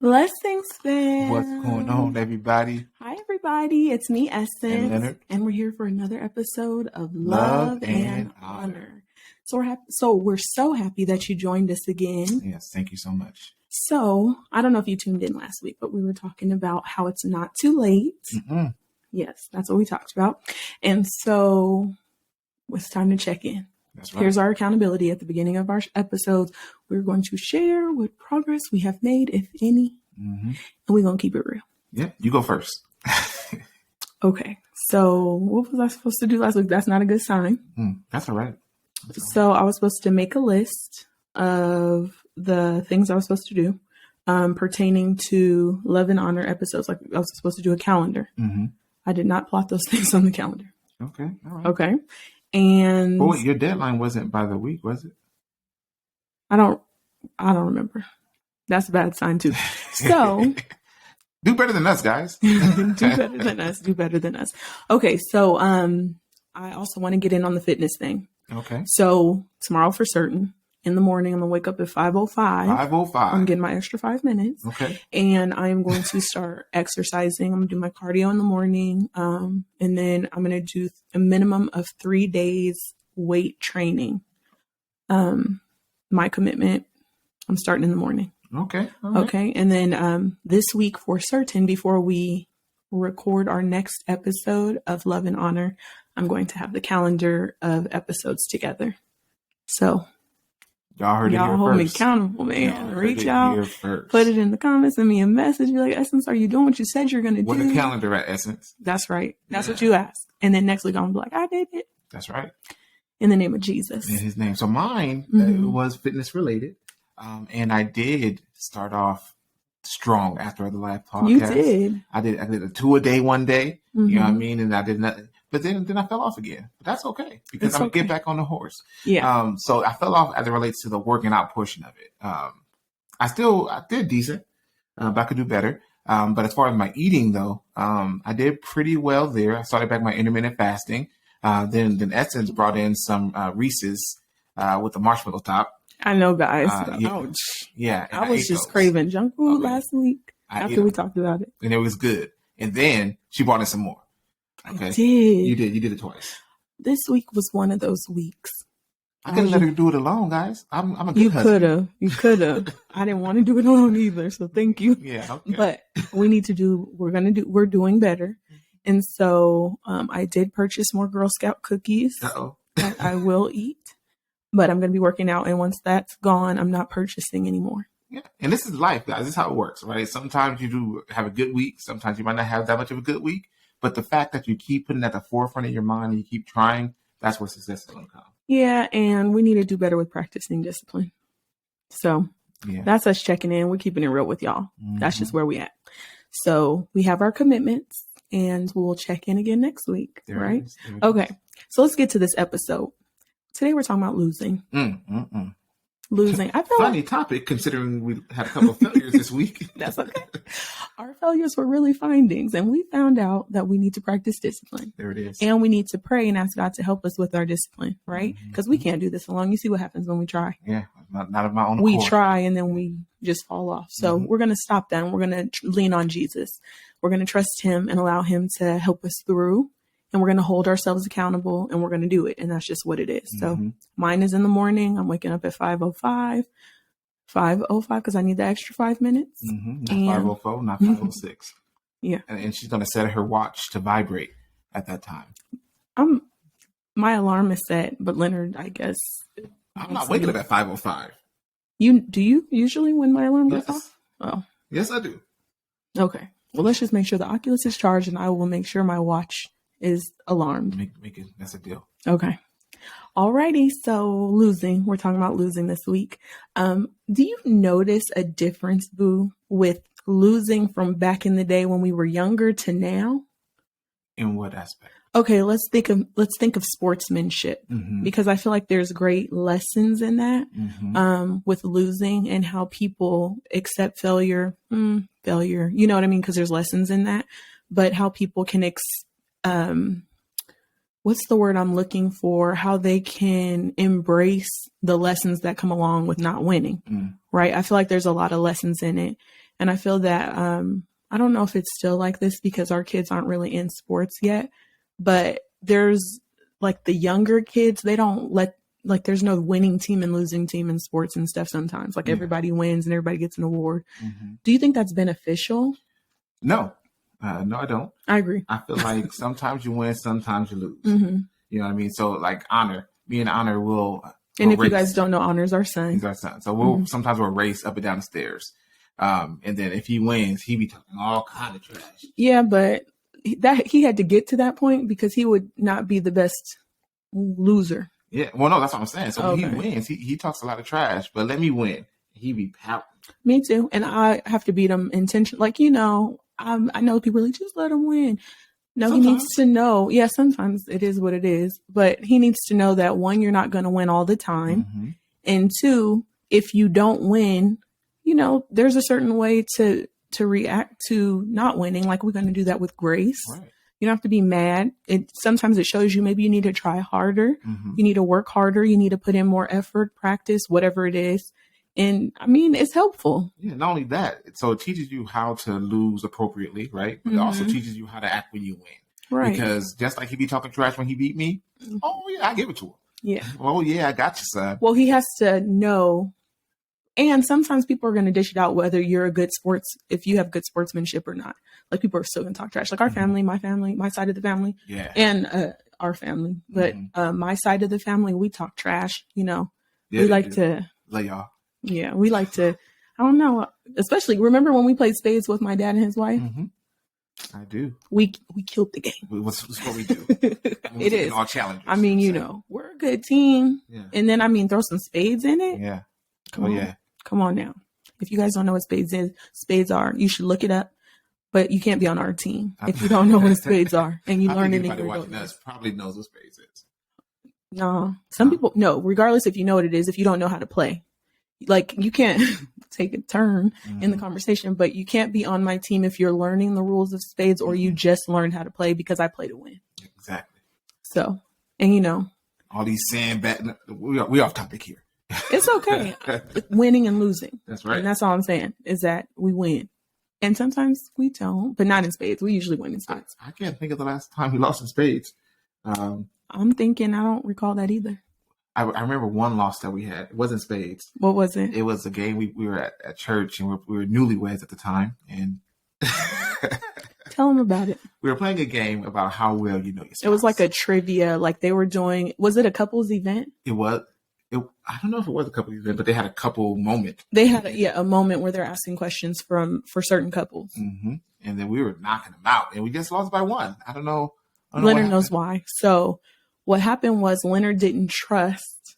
Blessings, fam. What's going on, everybody? Hi, everybody. It's me, Essence. And Leonard. And we're here for another episode of Love and Honor. So we're so happy that you joined us again. Yes, thank you so much. So I don't know if you tuned in last week, but we were talking about how it's not too late. Mm-hmm. Yes, that's what we talked about. And so it's time to check in. That's right. Here's our accountability at the beginning of our episodes. We're going to share what progress we have made, if any, and we're going to keep it real. Yeah, you go first. Okay, so what was I supposed to do last week? That's not a good sign. That's all right. So I was supposed to make a list of the things I was supposed to do pertaining to Love and Honor episodes. Like I was supposed to do a calendar. I did not plot those things on the calendar. Okay, all right. Okay. And well, your deadline wasn't by the week, was it? I don't remember. That's a bad sign too. So do better than us, guys. Do better than us. Okay, so I also want to get in on the fitness thing. Okay. So tomorrow for certain, in the morning, I'm gonna wake up at 5:05. 5:05. I'm getting my extra 5 minutes. Okay. And I am going to start exercising. I'm gonna do my cardio in the morning. And then I'm gonna do a minimum of 3 days weight training. My commitment, I'm starting in the morning. Okay. Right. Okay. And then this week for certain, before we record our next episode of Love and Honor, I'm going to have the calendar of episodes together. So y'all heard it here hold first. me accountable, man. Reach out, put it in the comments, send me a message. Be like, Essence, are you doing what you said you're going to do? What a calendar at Essence. That's right. That's what you asked. And then next week I'm going to be like, I did it. That's right. In the name of Jesus. In his name. So mine was fitness related. And I did start off strong after the last podcast. You did. I did a 2 a day one day. You know what I mean? And I did not, but then I fell off again. But that's okay because I'm gonna get back on the horse. Yeah. So I fell off as it relates to the working out portion of it. I did decent, but I could do better. But as far as my eating though, I did pretty well there. I started back my intermittent fasting. Then Essence brought in some Reese's with the marshmallow top. I know, guys. Ouch. Yeah. I was just craving junk food last week after we talked about it. And it was good. And then she brought in some more. Okay. I did. You did it twice. This week was one of those weeks. I couldn't let her do it alone, guys. I'm a good husband. You could have. I didn't want to do it alone either. So thank you. Yeah. Okay. But we're doing better. And so I did purchase more Girl Scout cookies that I will eat. But I'm going to be working out. And once that's gone, I'm not purchasing anymore. Yeah. And this is life, guys. This is how it works, right? Sometimes you do have a good week. Sometimes you might not have that much of a good week. But the fact that you keep putting it at the forefront of your mind and you keep trying, that's where success is going to come. Yeah. And we need to do better with practicing discipline. So that's us checking in. We're keeping it real with y'all. That's just where we at. So we have our commitments and we'll check in again next week. Right? Okay. So let's get to this episode. Today we're talking about losing. Losing. I feel funny topic considering we had a couple of failures this week. That's okay. Our failures were really findings, and we found out that we need to practice discipline. There it is. And we need to pray and ask God to help us with our discipline, right? Because we can't do this alone. You see what happens when we try. Yeah, not of my own accord. We try and then we just fall off. So we're going to stop that and we're going to lean on Jesus. We're going to trust him and allow him to help us through. And we're going to hold ourselves accountable and we're going to do it. And that's just what it is. So mine is in the morning. I'm waking up at 5:05 because I need the extra 5 minutes. Not 5:04, not 5:06. Yeah. And she's going to set her watch to vibrate at that time. My alarm is set, but Leonard, I guess. I'm not waking up at 5:05. Do you usually when my alarm goes off? Oh. Yes, I do. Okay. Well, let's just make sure the Oculus is charged and I will make sure my watch is alarmed. Make it, that's a deal. Okay. Alrighty. So losing, we're talking about losing this week. Do you notice a difference, Boo, with losing from back in the day when we were younger to now? In what aspect? Okay, let's think of sportsmanship because I feel like there's great lessons in that with losing and how people accept failure. Failure, you know what I mean? Because there's lessons in that, but how people can what's the word I'm looking for? How they can embrace the lessons that come along with not winning, right? I feel like there's a lot of lessons in it. And I feel that, I don't know if it's still like this because our kids aren't really in sports yet, but there's like the younger kids, they don't let, like there's no winning team and losing team in sports and stuff sometimes. Like everybody wins and everybody gets an award. Do you think that's beneficial? No. No, I don't. I agree. I feel like sometimes you win, sometimes you lose. You know what I mean? So like Honor, me and Honor will and if race. You guys don't know, Honor's our son. He's our son. So we'll sometimes we'll race up and down the stairs. And then if he wins, he be talking all kind of trash. Yeah, but that he had to get to that point because he would not be the best loser. Yeah, well, no, that's what I'm saying. So when he wins, he talks a lot of trash, but let me win. He be pouting. Me too. And I have to beat him intentionally. Like, I know people are like, just let him win. No, sometimes. He needs to know. Yeah, sometimes it is what it is. But he needs to know that, one, you're not going to win all the time. And two, if you don't win, there's a certain way to react to not winning. Like, we're going to do that with grace. Right. You don't have to be mad. Sometimes it shows you maybe you need to try harder. You need to work harder. You need to put in more effort, practice, whatever it is. And I mean, it's helpful. Yeah, not only that, so it teaches you how to lose appropriately, right? But it also teaches you how to act when you win. Right. Because just like he be talking trash when he beat me, oh yeah, I give it to him. Yeah. Oh yeah, I got you, son. Well, he has to know. And sometimes people are going to dish it out whether you're a good if you have good sportsmanship or not. Like, people are still going to talk trash. Like our family, my side of the family, and our family. But my side of the family, we talk trash. We like to lay y'all. Yeah, we like to. I don't know. Especially, remember when we played spades with my dad and his wife? I do. We killed the game. What's what we do? It is all challenges. I mean, we're a good team. Yeah. And then throw some spades in it. Yeah. Come on now. If you guys don't know what spades are, you should look it up. But you can't be on our team if you don't know what spades are and you learn it in your watching us probably knows what spades is. No, some people no. Regardless if you know what it is, if you don't know how to play. Like, you can't take a turn in the conversation, but you can't be on my team if you're learning the rules of spades or you just learned how to play because I play to win. Exactly. So, and all these sandbag, we off topic here. It's okay. Winning and losing. That's right. And that's all I'm saying is that we win. And sometimes we don't, but not in spades. We usually win in spades. I can't think of the last time we lost in spades. I'm thinking I don't recall that either. I remember one loss that we had. It wasn't spades. What was it? It was a game we were at church, and we were newlyweds at the time. And tell them about it. We were playing a game about how well you know your spouse. It was like a trivia, like they were doing. Was it a couples event? It was. I don't know if it was a couples event, but they had a couple moment. They had a moment where they're asking questions for certain couples. And then we were knocking them out, and we just lost by one. I don't know. Leonard knows why. So what happened was Leonard didn't trust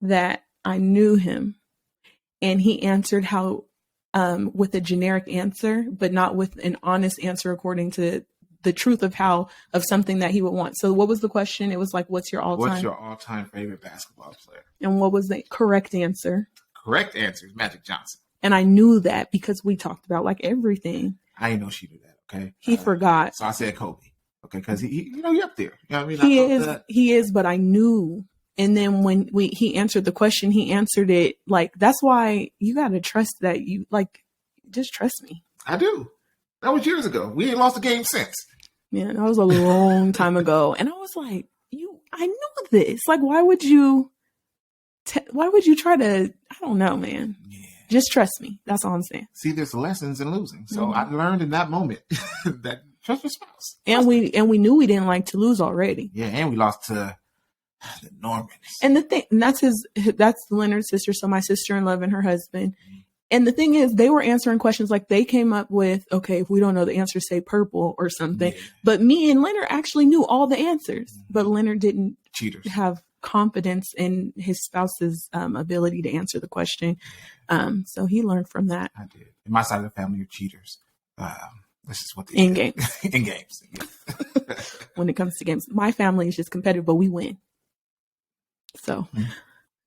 that I knew him, and he answered with a generic answer, but not with an honest answer according to the truth of something that he would want. So what was the question? It was like, what's your all-time favorite basketball player? And what was the correct answer? Correct answer is Magic Johnson. And I knew that because we talked about like everything. I didn't know she knew that. Okay. He forgot. So I said Kobe. Okay. Cause you're up there. You know what I mean? He is, but I knew. And then when he answered the question, he answered it like, that's why you got to trust that just trust me. I do. That was years ago. We ain't lost a game since. Yeah, that was a long time ago. And I was like, I knew this. Like, why would you try to, I don't know, man. Yeah. Just trust me. That's all I'm saying. See, there's lessons in losing. So I learned in that moment that trust your spouse. And we knew we didn't like to lose already. Yeah, and we lost to the Normans. And that's Leonard's sister. So my sister-in-law and her husband. And the thing is, they were answering questions like they came up with, okay, if we don't know the answer, say purple or something. Yeah. But me and Leonard actually knew all the answers. But Leonard didn't have confidence in his spouse's ability to answer the question. So he learned from that. I did. In my side of the family are cheaters. This is what they in games. In games. Yeah. When it comes to games, my family is just competitive, but we win. So.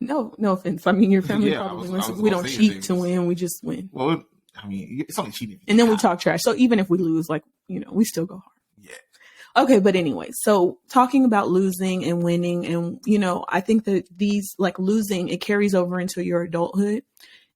No offense. I mean, your family probably wins. We don't cheat to win. We just win. Well, I mean, it's only cheating. And then we talk trash. So even if we lose, we still go hard. Yeah. Okay. But anyway, so talking about losing and winning and, I think that these losing, it carries over into your adulthood.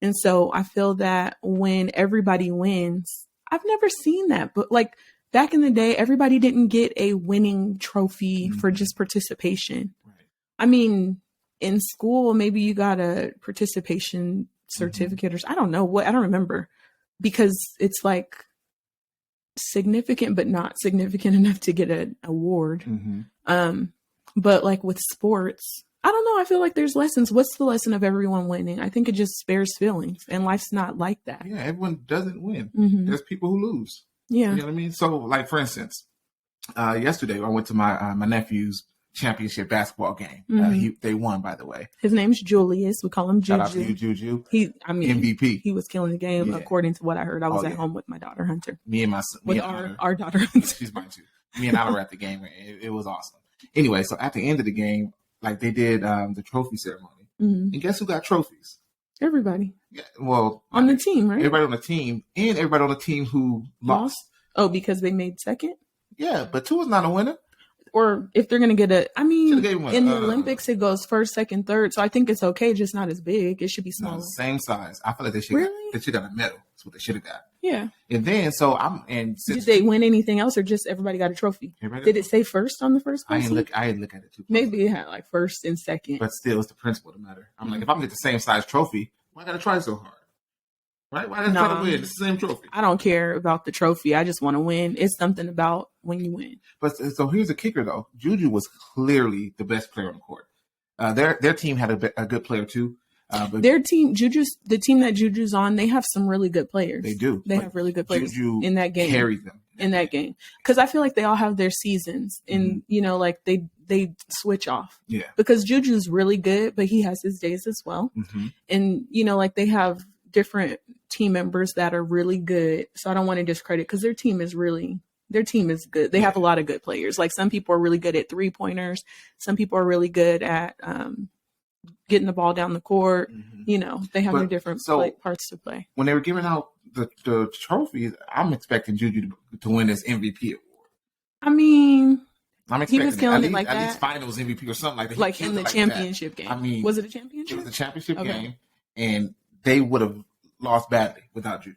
And so I feel that when everybody wins, I've never seen that. But like back in the day, everybody didn't get a winning trophy for just participation. Right. I mean, in school, maybe you got a participation certificate or I don't know what, I don't remember, because it's like significant, but not significant enough to get an award. But like with sports, I don't know. I feel like there's lessons. What's the lesson of everyone winning? I think it just spares feelings, and life's not like that. Yeah, everyone doesn't win. There's people who lose. Yeah. You know what I mean? So like, for instance, yesterday I went to my nephew's championship basketball game. They won, by the way. His name's Julius. We call him Juju. Shout out to you, Juju. MVP. He was killing the game, according to what I heard. I was at home with my daughter Hunter. Me and my son. With our daughter Hunter. She's mine too. Me and I were at the game. It was awesome. Anyway, so at the end of the game, like they did the trophy ceremony, and guess who got trophies? Everybody. Yeah, well, on the team, right? Everybody on the team, and everybody on the team who lost. Oh, because they made second. Yeah, but two is not a winner. Or if they're going to get in the Olympics, it goes first, second, third. So I think it's okay, just not as big. It should be smaller. Same size. I feel like they should got a medal. That's what they should have got. Yeah. And then, did they win anything else, or just everybody got a trophy? Did it say first on the first person? I didn't look at it too close. Maybe it had like first and second. But still, it's the principle that matter. I'm like, if I'm going to get the same size trophy, why got to try so hard? Right? Why didn't I try to win? It's the same trophy. I don't care about the trophy. I just want to win. It's something about when you win. But so here's the kicker, though. Juju was clearly the best player on the court. Their team had a good player too. But their team, the team that Juju's on, they have some really good players. They do. They have really good players Juju in that game. Carried them in that game, because I feel like they all have their seasons, and like they switch off. Yeah. Because Juju's really good, but he has his days as well, and like they have different team members that are really good. So I don't want to discredit, because their team is good. They have a lot of good players. Like some people are really good at 3-pointers. Some people are really good at getting the ball down the court. They have their different parts to play. When they were giving out the trophies, I'm expecting Juju to win this MVP award. I mean, I'm expecting he was killing it like at that. At least finals MVP or something like that. Like in the championship game. I mean, was it a championship? It was a championship game, and they would have lost badly without Juju.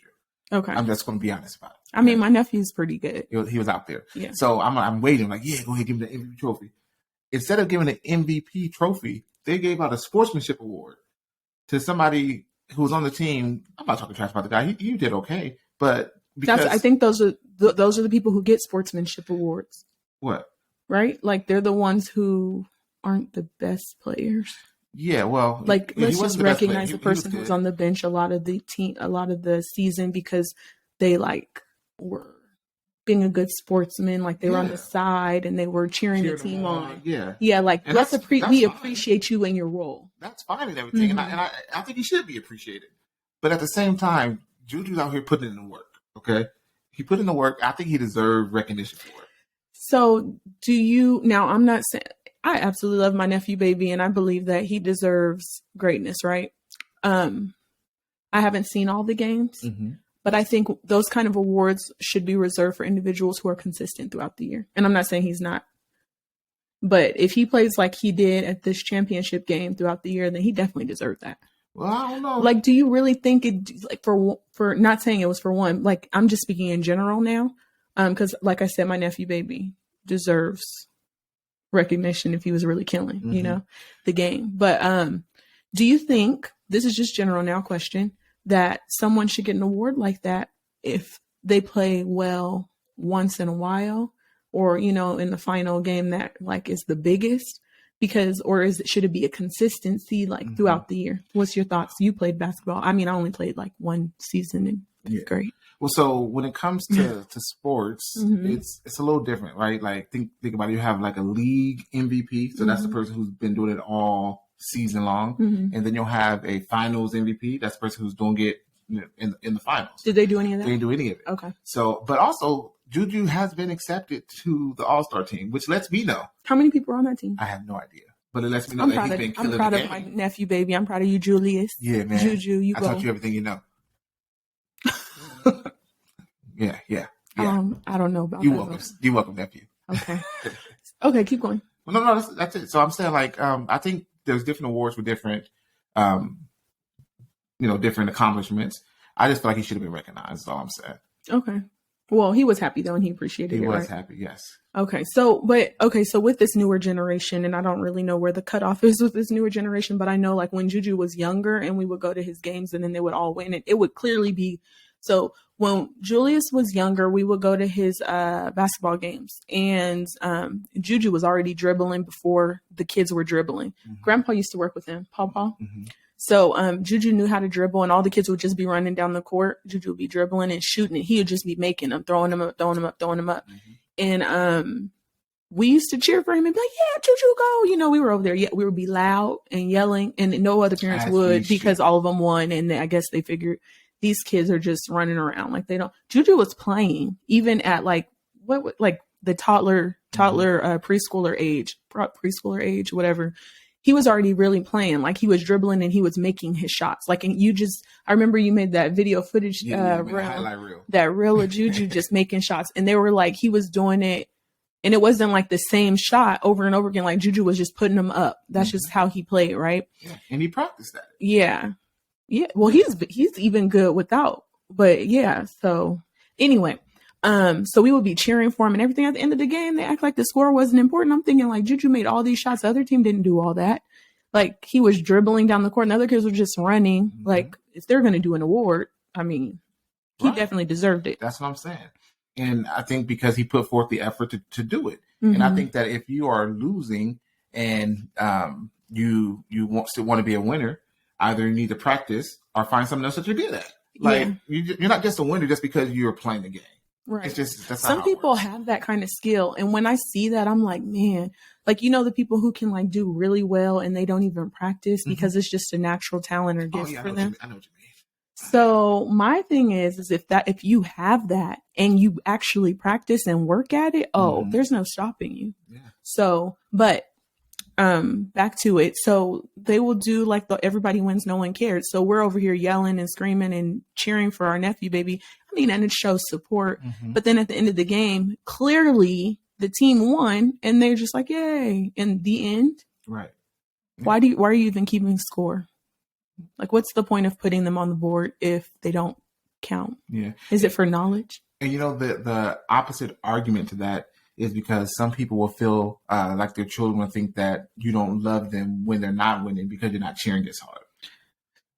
Okay. I'm just going to be honest about it. I mean, my nephew's pretty good. He was out there. Yeah. So I'm waiting, like, go ahead, give him the MVP trophy. Instead of giving an MVP trophy, they gave out a sportsmanship award to somebody who was on the team. I'm not talking trash about the guy. He did okay, but I think those are the people who get sportsmanship awards. What? Right? Like they're the ones who aren't the best players. Yeah, well, like let's just recognize the person who's on the bench a lot of the season, because they like were being a good sportsman, like they were on the side and they were cheering the team on. Yeah, like we appreciate you in your role. That's fine and everything, and I think he should be appreciated. But at the same time, Juju's out here putting in the work. Okay, he put in the work. I think he deserved recognition for it. So do you? Now, I'm not saying. I absolutely love my nephew baby, and I believe that he deserves greatness, right? I haven't seen all the games, but I think those kind of awards should be reserved for individuals who are consistent throughout the year. And I'm not saying he's not, but if he plays like he did at this championship game throughout the year, then he definitely deserved that. Well, I don't know. Like, do you really think it, like for not saying it was for one, like I'm just speaking in general now, because like I said, my nephew baby deserves recognition if he was really killing, the game. But do you think, this is just general now question, that someone should get an award like that if they play well once in a while, or, in the final game that like is the biggest? Because, or should it be a consistency like throughout the year? What's your thoughts? You played basketball. I mean, I only played like one season and it's great. Well, so when it comes to sports, it's a little different, right? Like think about it. You have like a league MVP. So that's the person who's been doing it all season long. And then you'll have a finals MVP. That's the person who's doing it in the finals. Did they do any of that? They didn't do any of it. Okay. So, but also Juju has been accepted to the All-Star team, which lets me know. How many people are on that team? I have no idea. But it lets me know that he's been killing the game. I'm proud of my nephew baby. I'm proud of you, Julius. Yeah, man. Juju, I taught you everything you know. Yeah. I don't know about that. You're welcome, nephew. Okay. Okay, keep going. Well, no, that's it. So I'm saying, like, I think there's different awards with different different accomplishments. I just feel like he should have been recognized. Is all I'm saying. Okay. Well, he was happy though, and he appreciated it. He was right? happy, yes. Okay. So with this newer generation, and I don't really know where the cutoff is with this newer generation, but I know like when Juju was younger and we would go to his games and then they would all win, and it would clearly be, so when Julius was younger, we would go to his basketball games, and Juju was already dribbling before the kids were dribbling. Mm-hmm. Grandpa used to work with him, Paw. Mm-hmm. So Juju knew how to dribble, and all the kids would just be running down the court. Juju would be dribbling and shooting, and he would just be making them, throwing them up. Mm-hmm. And we used to cheer for him and be like, yeah, Juju, go. We were over there. Yeah, we would be loud and yelling, and no other parents would, because all of them won. And I guess they figured these kids are just running around like they don't. Juju was playing even at like the toddler preschooler age, whatever. He was already really playing. Like he was dribbling and he was making his shots. Like, and I remember you made that video footage, highlight reel. That reel of Juju just making shots. And they were like, he was doing it, and it wasn't like the same shot over and over again. Like Juju was just putting them up. That's just how he played, right? Yeah, and he practiced that. Yeah. Yeah. Well, he's even good without, but yeah. So anyway, so we would be cheering for him and everything. At the end of the game, they act like the score wasn't important. I'm thinking like Juju made all these shots. The other team didn't do all that. Like he was dribbling down the court and the other kids were just running. Mm-hmm. Like if they're going to do an award, I mean, he definitely deserved it. That's what I'm saying. And I think because he put forth the effort to do it. Mm-hmm. And I think that if you are losing and you still want to be a winner, either you need to practice or find something else that you're good at. Like you're not just a winner just because you're playing the game. Right. It's just, that's some people have that kind of skill. And when I see that, I'm like, man, like, the people who can like do really well and they don't even practice because it's just a natural talent or gift for them. I know what you mean. So my thing is if you have that and you actually practice and work at it, there's no stopping you. Yeah. So, but back to it. So they will do like the everybody wins, no one cares. So we're over here yelling and screaming and cheering for our nephew, baby. I mean, and it shows support. Mm-hmm. But then at the end of the game, clearly the team won and they're just like, yay. In the end. Right. Yeah. Why are you even keeping score? Like, what's the point of putting them on the board if they don't count? Yeah. Is it for knowledge? And the opposite argument to that is because some people will feel like their children will think that you don't love them when they're not winning because you're not cheering as hard.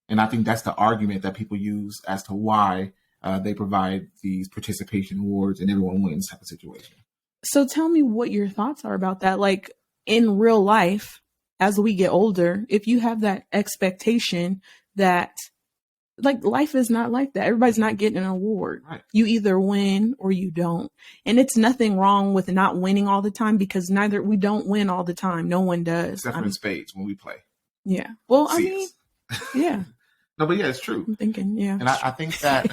And I think that's the argument that people use as to why they provide these participation awards and everyone wins type of situation. So tell me what your thoughts are about that. Like in real life, as we get older, if you have that expectation that like life is not like that. Everybody's not getting an award. Right. You either win or you don't. And it's nothing wrong with not winning all the time because we don't win all the time. No one does. Except for in spades when we play. Yeah. Well, I mean, yeah. No, but yeah, it's true. I'm thinking, yeah. And I think that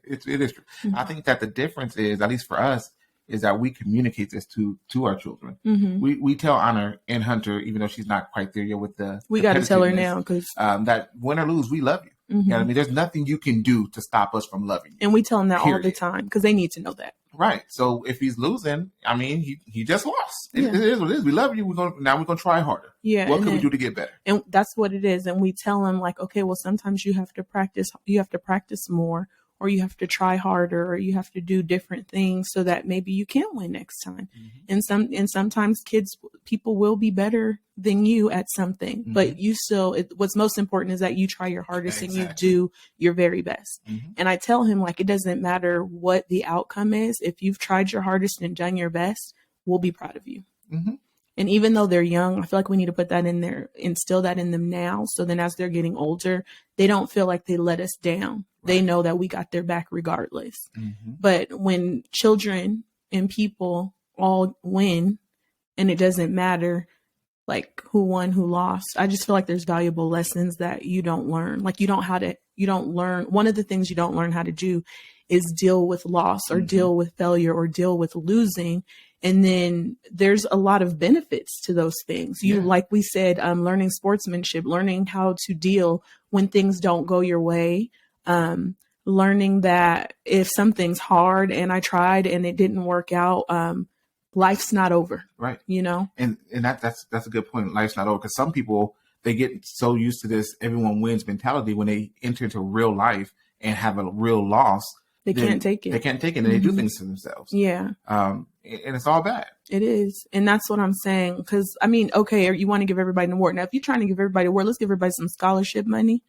it is true. Mm-hmm. I think that the difference is, at least for us, is that we communicate this to our children. Mm-hmm. We tell Honor and Hunter, even though she's not quite there yet with we got to tell her now because that win or lose, we love you. Mm-hmm. You know what I mean? There's nothing you can do to stop us from loving you. And we tell them that all the time because they need to know that. Right. So if he's losing, I mean, he just lost. It is what it is. We love you. We're gonna try harder. Yeah. What can we do to get better? And that's what it is. And we tell him like, okay, well, sometimes you have to practice. You have to practice more, or you have to try harder, or you have to do different things so that maybe you can win next time. Mm-hmm. And sometimes people will be better than you at something, mm-hmm. but you still, what's most important is that you try your hardest and you do your very best. Mm-hmm. And I tell him like, it doesn't matter what the outcome is. If you've tried your hardest and done your best, we'll be proud of you. Mm-hmm. And even though they're young, I feel like we need to put that in there, instill that in them now. So then as they're getting older, they don't feel like they let us down. Right. They know that we got their back regardless. Mm-hmm. But when children and people all win and it doesn't matter like who won, who lost, I just feel like there's valuable lessons that you don't learn. Like you don't learn. One of the things you don't learn how to do is deal with loss or mm-hmm. deal with failure or deal with losing. And then there's a lot of benefits to those things. Like we said, learning sportsmanship, learning how to deal when things don't go your way, learning that if something's hard and I tried and it didn't work out, life's not over. Right. You know? And that's a good point. Life's not over because some people, they get so used to this everyone wins mentality when they enter into real life and have a real loss. They can't take it. They can't take it, and they do things to themselves. Yeah. And it's all bad. It is. And that's what I'm saying. Because, I mean, okay, you want to give everybody an award. Now, if you're trying to give everybody an award, let's give everybody some scholarship money.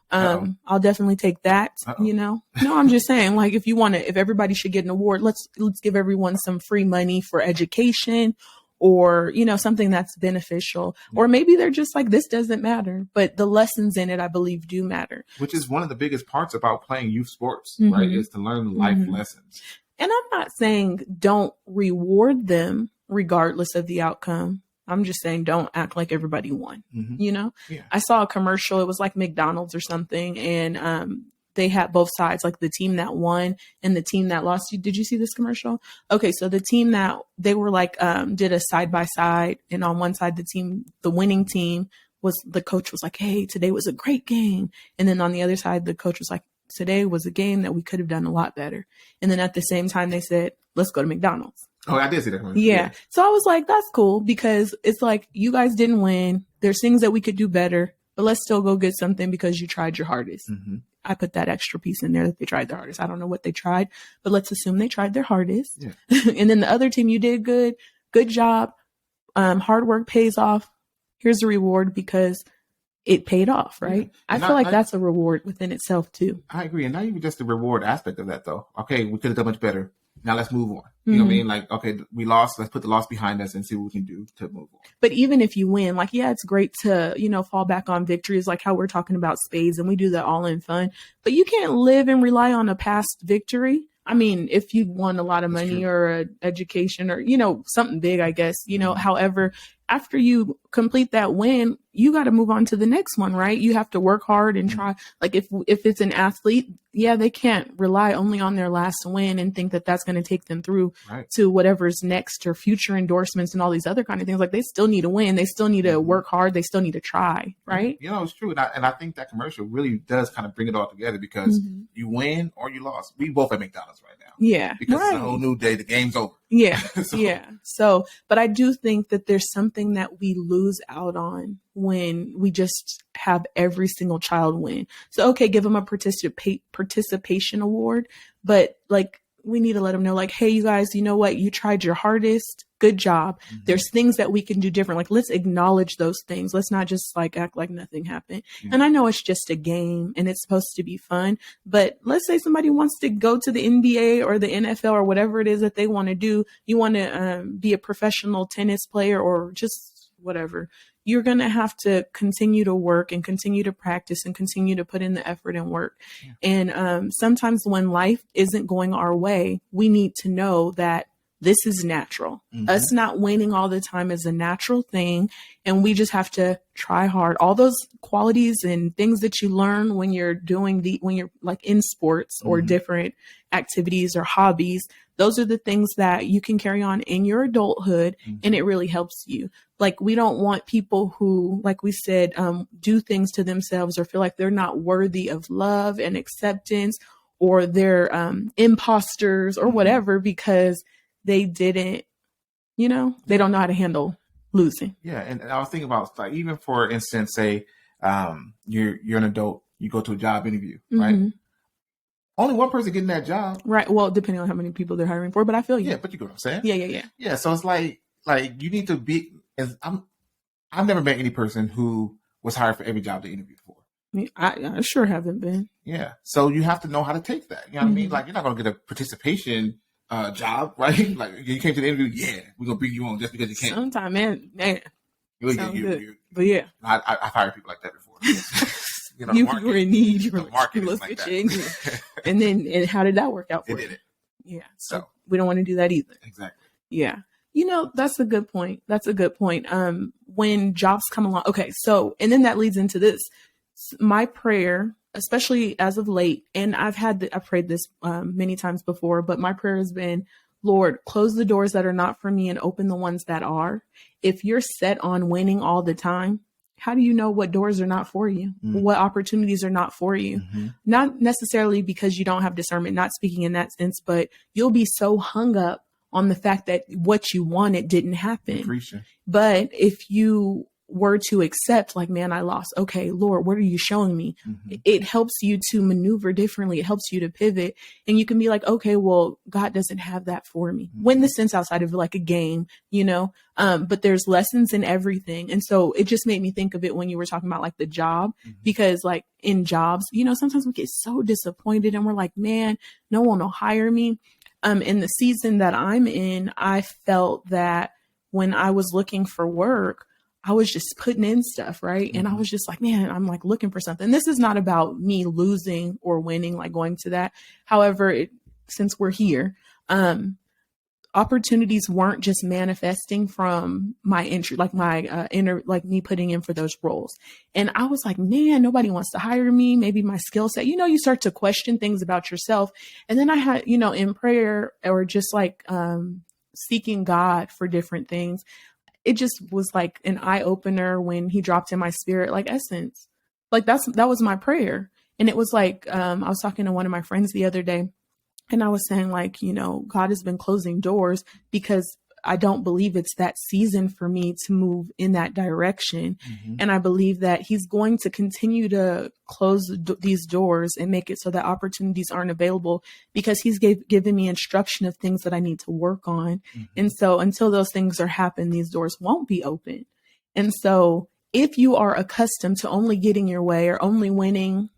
I'll definitely take that, you know. No, I'm just saying, like, if everybody should get an award, let's give everyone some free money for education or, you know, something that's beneficial. Or maybe they're just like, this doesn't matter. But the lessons in it, I believe, do matter. Which is one of the biggest parts about playing youth sports, right? Is to learn life lessons. And I'm not saying don't reward them regardless of the outcome. I'm just saying don't act like everybody won, you know? Yeah. I saw a commercial. It was like McDonald's or something. And they had both sides, like the team that won and the team that lost. Did you see this commercial? Okay, so the team that they were like did a side by side. And on one side, the winning team the coach was like, hey, today was a great game. And then on the other side, the coach was like, today was a game that we could have done a lot better. And then at the same time, they said, let's go to McDonald's. Oh, I did see that one. Yeah. So I was like, that's cool because it's like, you guys didn't win. There's things that we could do better, but let's still go get something because you tried your hardest. I put that extra piece in there that they tried their hardest. I don't know what they tried, but let's assume they tried their hardest. Yeah. And then the other team, you did good job. Hard work pays off. Here's a reward because it paid off, right? Yeah. I feel like that's a reward within itself too. I agree. And not even just the reward aspect of that though. Okay, we could have done much better. Now let's move on. You know what I mean? Like, okay, we lost. Let's put the loss behind us and see what we can do to move on. But even if you win, like, yeah, it's great to, you know, fall back on victories, like how we're talking about spades and we do that all in fun. But you can't live and rely on a past victory. I mean, if you won a lot of money or an education or, you know, something big, I guess, you know, however, after you complete that win, you got to move on to the next one, right? You have to work hard and try. Like if it's an athlete, yeah, they can't rely only on their last win and think that that's going to take them through to whatever's next or future endorsements and all these other kind of things. Like they still need to win. They still need to work hard. They still need to try, right? You know, it's true. And I think that commercial really does kind of bring it all together because you win or you lost. We both at McDonald's right now. Yeah. Because it's a whole new day. The game's over. Yeah. So, but I do think that there's something that we lose out on when we just have every single child win. So, okay, give them a participation award, but like we need to let them know like, hey, you guys, you know what? You tried your hardest. Good job. There's things that we can do different. Like, let's acknowledge those things. Let's not just like act like nothing happened. And I know it's just a game and it's supposed to be fun, but let's say somebody wants to go to the NBA or the NFL or whatever it is that they want to do. You want to be a professional tennis player or just whatever. You're going to have to continue to work and continue to practice and continue to put in the effort and work. And sometimes when life isn't going our way, we need to know that this is natural. Us not winning all the time is a natural thing. And we just have to try hard. All those qualities and things that you learn when you're when you're like in sports or different activities or hobbies, those are the things that you can carry on in your adulthood. And it really helps you. Like, we don't want people who, like we said, do things to themselves or feel like they're not worthy of love and acceptance, or they're imposters or whatever, because they didn't, you know, they don't know how to handle losing. Yeah. And I was thinking about, like, even for instance, say you're an adult, you go to a job interview, right? Only one person getting that job. Right. Well, depending on how many people they're hiring for, but I feel you. Yeah, but you get what I'm saying? Yeah. Yeah. So it's like you need to be, I've never met any person who was hired for every job they interviewed for. I sure haven't been. Yeah. So you have to know how to take that. You know what I mean? Like, you're not going to get a participation job, right? Like, you came to the interview, yeah, we're going to bring you on just because you came. Sometimes, man. You, but yeah. I've hired people like that before. You know, you were in need. You were like, market let's like get you English. And how did that work out for you? It did it. Yeah. So we don't want to do that either. Exactly. Yeah. You know, that's a good point. When jobs come along. Okay. So, and then that leads into this. My prayer, especially as of late, and I've prayed this many times before, but my prayer has been, Lord, close the doors that are not for me and open the ones that are. If you're set on winning all the time, how do you know what doors are not for you? What opportunities are not for you? Not necessarily because you don't have discernment, not speaking in that sense, but you'll be so hung up on the fact that what you wanted didn't happen. Appreciate. But if you were to accept, like, man, I lost. Okay, Lord, what are you showing me? It helps you to maneuver differently. It helps you to pivot. And you can be like, okay, well, God doesn't have that for me. Win the sense outside of like a game, but there's lessons in everything. And so it just made me think of it when you were talking about like the job, because like in jobs, sometimes we get so disappointed and we're like, man, no one will hire me. In the season that I'm in, I felt that when I was looking for work, I was just putting in stuff, right? And I was just like, man, I'm like looking for something. This is not about me losing or winning, like going to that. However, since we're here, opportunities weren't just manifesting from my entry, like my inner, like me putting in for those roles. And I was like, man, nobody wants to hire me. Maybe my skill set, you start to question things about yourself. And then I had, in prayer or just like seeking God for different things, it just was like an eye opener when he dropped in my spirit, like Essence, like that was my prayer. And it was like, I was talking to one of my friends the other day, and I was saying like, God has been closing doors because I don't believe it's that season for me to move in that direction. And I believe that he's going to continue to close these doors and make it so that opportunities aren't available, because he's given me instruction of things that I need to work on. And so until those things are happening, these doors won't be open. And so if you are accustomed to only getting your way or only winning,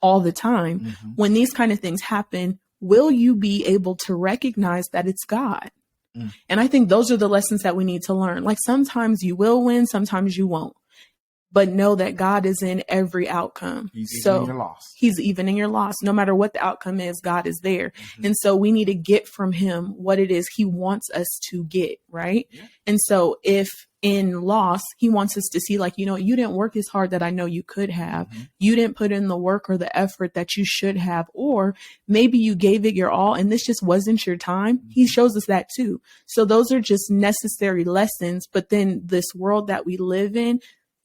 all the time, when these kind of things happen, will you be able to recognize that it's God? And I think those are the lessons that we need to learn. Like sometimes you will win, sometimes you won't, but know that God is in every outcome. He's even in your loss. He's even in your loss. No matter what the outcome is, God is there. And so we need to get from him what it is he wants us to get, right? Yeah. And so if in loss, he wants us to see like, you didn't work as hard that I know you could have. You didn't put in the work or the effort that you should have, or maybe you gave it your all and this just wasn't your time. He shows us that too. So those are just necessary lessons. But then this world that we live in,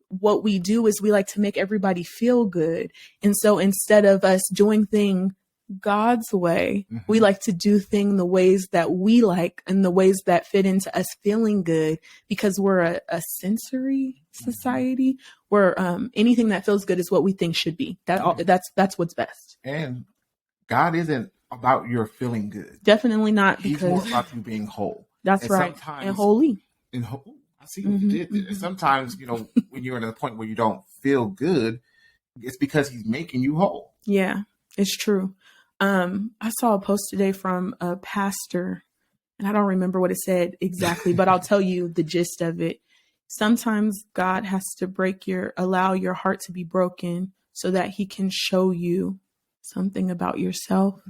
what we do is we like to make everybody feel good. And so instead of us doing things God's way, we like to do things the ways that we like and the ways that fit into us feeling good, because we're a sensory society where anything that feels good is what we think should be. That's what's best. And God isn't about your feeling good. Definitely not, because He's more about you being whole. That's right. And holy. I see what you did there. Sometimes, when you're at a point where you don't feel good, it's because he's making you whole. Yeah, it's true. I saw a post today from a pastor, and I don't remember what it said exactly, but I'll tell you the gist of it. Sometimes God has to allow your heart to be broken so that he can show you something about yourself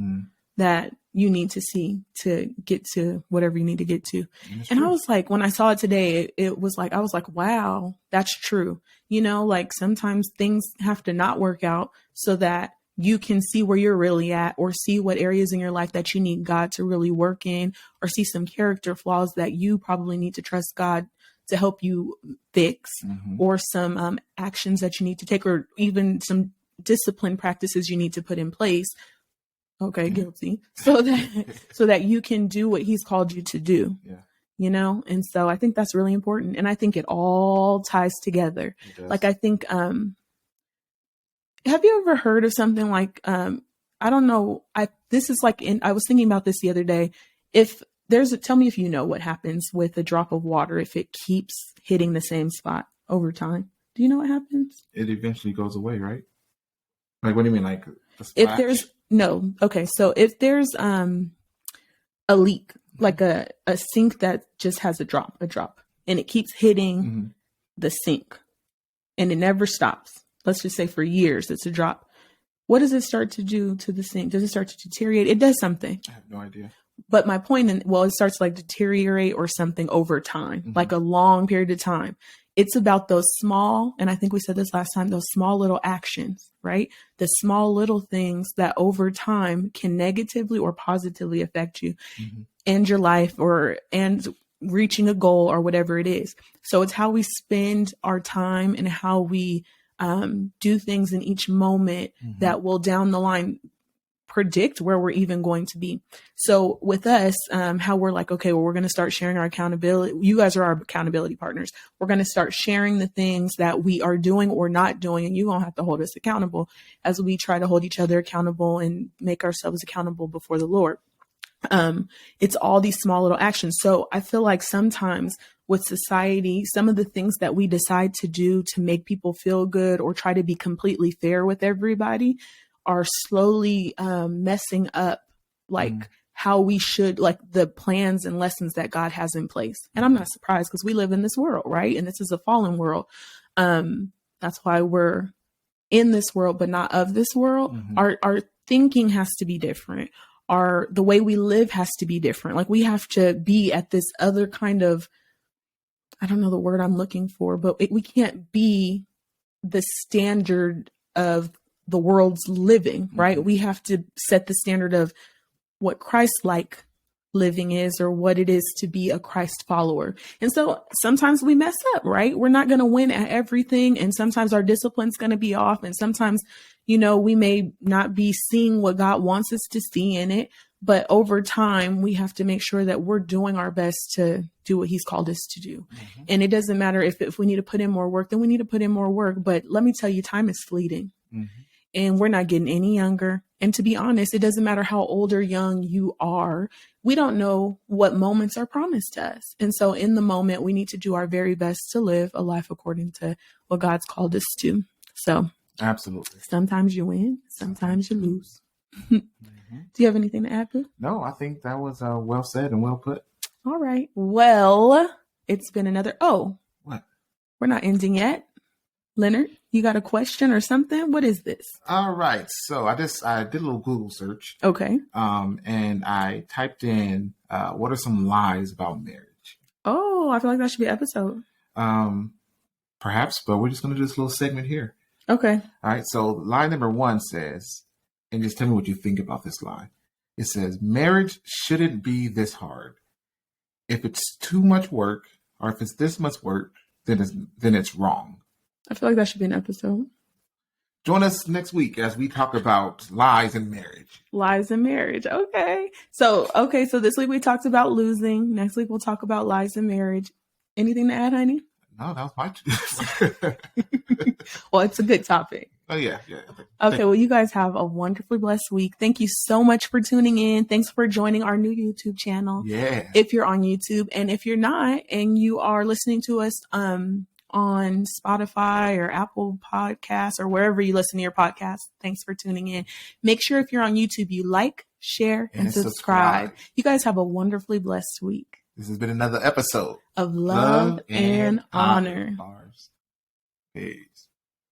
that you need to see to get to whatever you need to get to. And I was like, when I saw it today, I was like, wow, that's true. Like sometimes things have to not work out so that you can see where you're really at, or see what areas in your life that you need God to really work in, or see some character flaws that you probably need to trust God to help you fix, or some actions that you need to take, or even some discipline practices you need to put in place. Okay, guilty. So that you can do what he's called you to do. Yeah. And so I think that's really important. And I think it all ties together. Like I think, have you ever heard of something like, I don't know, I was thinking about this the other day. Tell me if you know what happens with a drop of water if it keeps hitting the same spot over time. Do you know what happens? It eventually goes away, right? Like, what do you mean? Like, So if there's a leak, like a sink that just has a drop, and it keeps hitting the sink and it never stops. Let's just say for years, it's a drop. What does it start to do to the sink? Does it start to deteriorate? It does something. I have no idea. But my point it starts to like deteriorate or something over time, like a long period of time. It's about those small, and I think we said this last time, those small little actions, right? The small little things that over time can negatively or positively affect you and your life and reaching a goal or whatever it is. So it's how we spend our time and how we do things in each moment that will down the line predict where we're even going to be. So with us, how we're like, okay, well, we're going to start sharing our accountability. You guys are our accountability partners. We're going to start sharing the things that we are doing or not doing. And you're going to have to hold us accountable as we try to hold each other accountable and make ourselves accountable before the Lord. It's all these small little actions. So I feel like sometimes with society, some of the things that we decide to do to make people feel good or try to be completely fair with everybody are slowly messing up like how we should, like the plans and lessons that God has in place. And I'm not surprised because we live in this world, right? And this is a fallen world. That's why we're in this world, but not of this world. Our thinking has to be different. The way we live has to be different. Like we have to be at this other kind of, I don't know the word I'm looking for, but we can't be the standard of the world's living, right? We have to set the standard of what Christ-like living is or what it is to be a Christ follower. And so sometimes we mess up, right? We're not going to win at everything. And sometimes our discipline's going to be off. And sometimes, we may not be seeing what God wants us to see in it. But over time, we have to make sure that we're doing our best to do what he's called us to do. And it doesn't matter if we need to put in more work, then we need to put in more work. But let me tell you, time is fleeting. And we're not getting any younger. And to be honest, it doesn't matter how old or young you are. We don't know what moments are promised to us. And so in the moment, we need to do our very best to live a life according to what God's called us to. So absolutely. Sometimes you win, sometimes you lose. Do you have anything to add, Boo? No, I think that was well said and well put. All right. Well, it's been another. Oh, what? We're not ending yet. Leonard, you got a question or something? What is this? All right. So I did a little Google search. Okay. And I typed in, what are some lies about marriage? Oh, I feel like that should be an episode. Perhaps, but we're just going to do this little segment here. Okay. All right. So lie number 1 says, and just tell me what you think about this lie. It says, marriage shouldn't be this hard. If it's too much work or if it's this much work, then it's wrong. I feel like that should be an episode. Join us next week as we talk about lies in marriage. Lies in marriage. Okay. So this week we talked about losing. Next week we'll talk about lies in marriage. Anything to add, honey? No, that was my Well, it's a good topic. Oh, yeah. Okay, well, you guys have a wonderfully blessed week. Thank you so much for tuning in. Thanks for joining our new YouTube channel. Yeah. If you're on YouTube, and if you're not, and you are listening to us on Spotify or Apple Podcasts or wherever you listen to your podcast, thanks for tuning in. Make sure if you're on YouTube, you like, share, and subscribe. You guys have a wonderfully blessed week. This has been another episode of Love and Honor. Peace.